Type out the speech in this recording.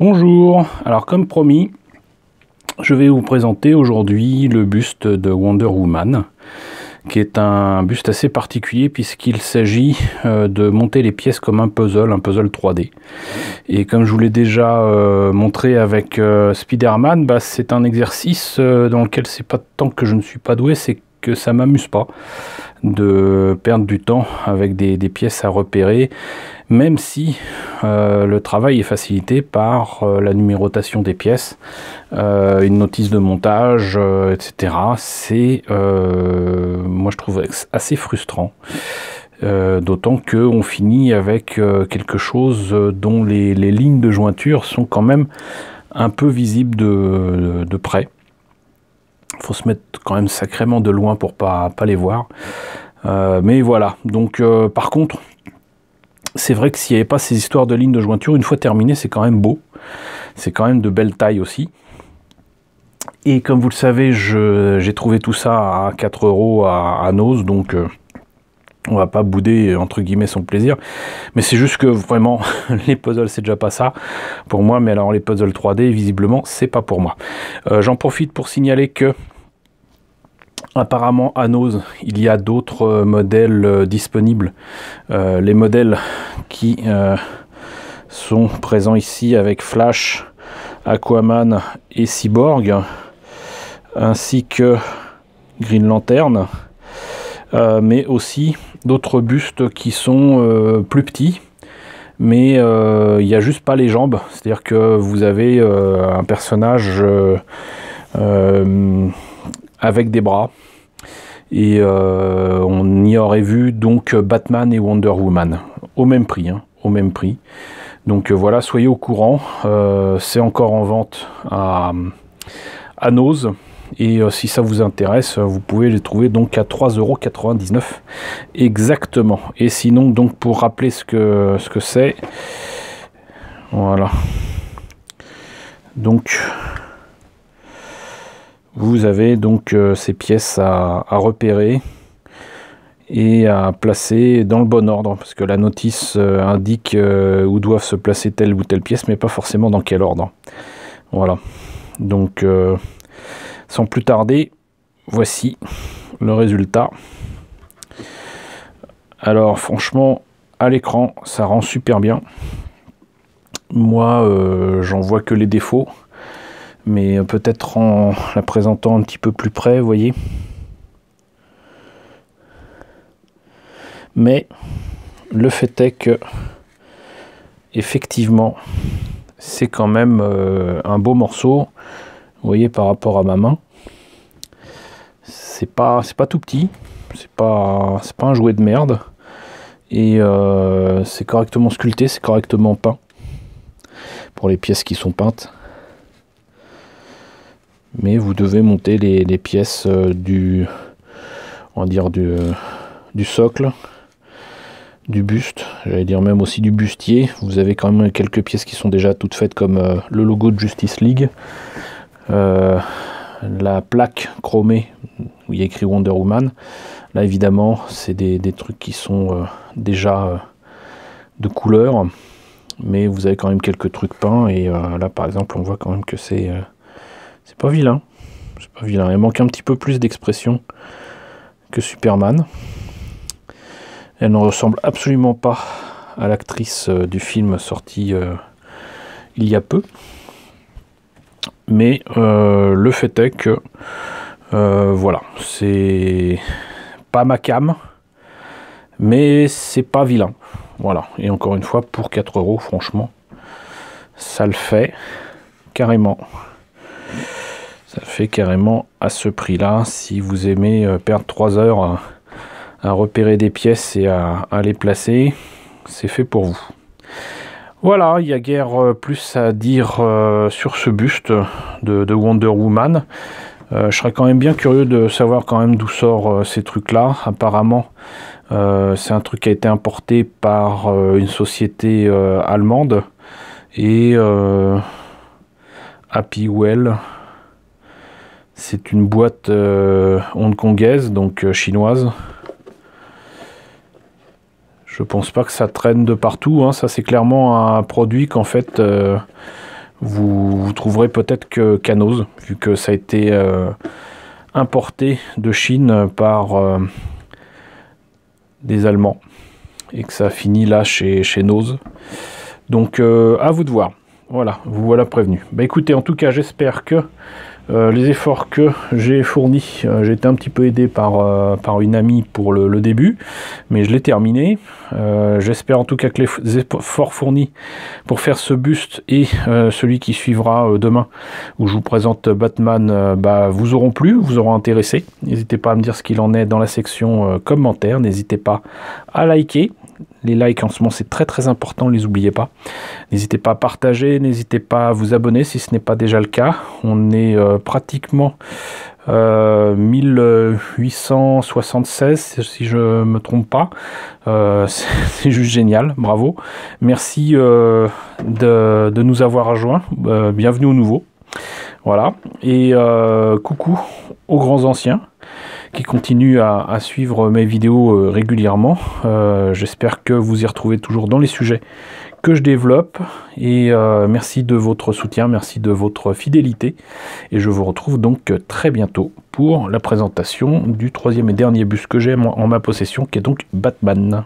Bonjour, alors comme promis, je vais vous présenter aujourd'hui le buste de Wonder Woman, qui est un buste assez particulier puisqu'il s'agit de monter les pièces comme un puzzle 3D. Et comme je vous l'ai déjà montré avec Spider-Man, c'est un exercice dans lequel c'est pas tant que je ne suis pas doué, c'est que ça m'amuse pas de perdre du temps avec des pièces à repérer, même si le travail est facilité par la numérotation des pièces, une notice de montage, etc. C'est, moi je trouve assez frustrant, d'autant qu'on finit avec quelque chose dont les lignes de jointure sont quand même un peu visibles de près. Il faut se mettre quand même sacrément de loin pour pas les voir. Mais voilà, donc par contre, c'est vrai que s'il n'y avait pas ces histoires de lignes de jointure, une fois terminé, c'est quand même beau. C'est quand même de belle taille aussi. Et comme vous le savez, j'ai trouvé tout ça à 4 € à Noz, donc on va pas bouder entre guillemets son plaisir. Mais c'est juste que vraiment, les puzzles, c'est déjà pas ça pour moi. Mais alors les puzzles 3D, visiblement, c'est pas pour moi. J'en profite pour signaler que apparemment à Noz, il y a d'autres modèles disponibles. Les modèles qui sont présents ici avec Flash, Aquaman et Cyborg, ainsi que Green Lantern, mais aussi d'autres bustes qui sont plus petits, mais il n'y a juste pas les jambes, c'est-à-dire que vous avez un personnage avec des bras, et on y aurait vu donc Batman et Wonder Woman au même prix, au même prix. Donc voilà, soyez au courant, c'est encore en vente à Noz, et si ça vous intéresse, vous pouvez les trouver donc à 3,99 € exactement. Et sinon, donc pour rappeler ce que c'est, voilà, donc vous avez donc ces pièces à repérer et à placer dans le bon ordre, parce que la notice indique où doivent se placer telle ou telle pièce, mais pas forcément dans quel ordre. Voilà, donc sans plus tarder, voici le résultat. Alors franchement, à l'écran, ça rend super bien. Moi, j'en vois que les défauts, mais peut-être en la présentant un petit peu plus près, vous voyez. Mais le fait est que effectivement c'est quand même un beau morceau, vous voyez, par rapport à ma main. C'est pas tout petit, c'est pas un jouet de merde, et c'est correctement sculpté, c'est correctement peint pour les pièces qui sont peintes. Mais vous devez monter les pièces on va dire du socle, du buste, j'allais dire même aussi du bustier. Vous avez quand même quelques pièces qui sont déjà toutes faites, comme le logo de Justice League, la plaque chromée où il y a écrit Wonder Woman. Là évidemment c'est des trucs qui sont déjà de couleur, mais vous avez quand même quelques trucs peints, et là par exemple on voit quand même que c'est pas vilain. C'est pas vilain. Il manque un petit peu plus d'expression que Superman. Elle ne ressemble absolument pas à l'actrice du film sorti il y a peu. Mais le fait est que voilà, c'est pas ma came, mais c'est pas vilain. Voilà, et encore une fois, pour 4 €, franchement, ça le fait carrément. Ça le fait carrément à ce prix-là. Si vous aimez perdre 3 heures à repérer des pièces et à les placer, c'est fait pour vous. Voilà, il n'y a guère plus à dire sur ce buste de Wonder Woman. Je serais quand même bien curieux de savoir quand même d'où sortent ces trucs-là. Apparemment, c'est un truc qui a été importé par une société allemande, et Happy Well, c'est une boîte hongkongaise, donc chinoise. Je pense pas que ça traîne de partout, hein. Ça c'est clairement un produit qu'en fait vous trouverez peut-être que Canose, vu que ça a été importé de Chine par des Allemands et que ça a fini là chez Nose. Donc à vous de voir. Voilà, vous voilà prévenu. Bah écoutez, en tout cas, j'espère que les efforts que j'ai fournis, j'ai été un petit peu aidé par une amie pour le début, mais je l'ai terminé. J'espère en tout cas que les efforts fournis pour faire ce buste et celui qui suivra demain, où je vous présente Batman, vous auront plu, vous auront intéressé. N'hésitez pas à me dire ce qu'il en est dans la section commentaires. N'hésitez pas à liker. Les likes en ce moment c'est très très important, ne les oubliez pas. N'hésitez pas à partager, n'hésitez pas à vous abonner si ce n'est pas déjà le cas. On est pratiquement 1876 si je me trompe pas. C'est juste génial, bravo. Merci de nous avoir rejoints, bienvenue aux nouveaux. Voilà, et coucou aux grands anciens qui continuent à suivre mes vidéos régulièrement. J'espère que vous y retrouvez toujours dans les sujets que je développe. Et merci de votre soutien, merci de votre fidélité. Et je vous retrouve donc très bientôt pour la présentation du troisième et dernier buste que j'ai en ma possession, qui est donc Batman.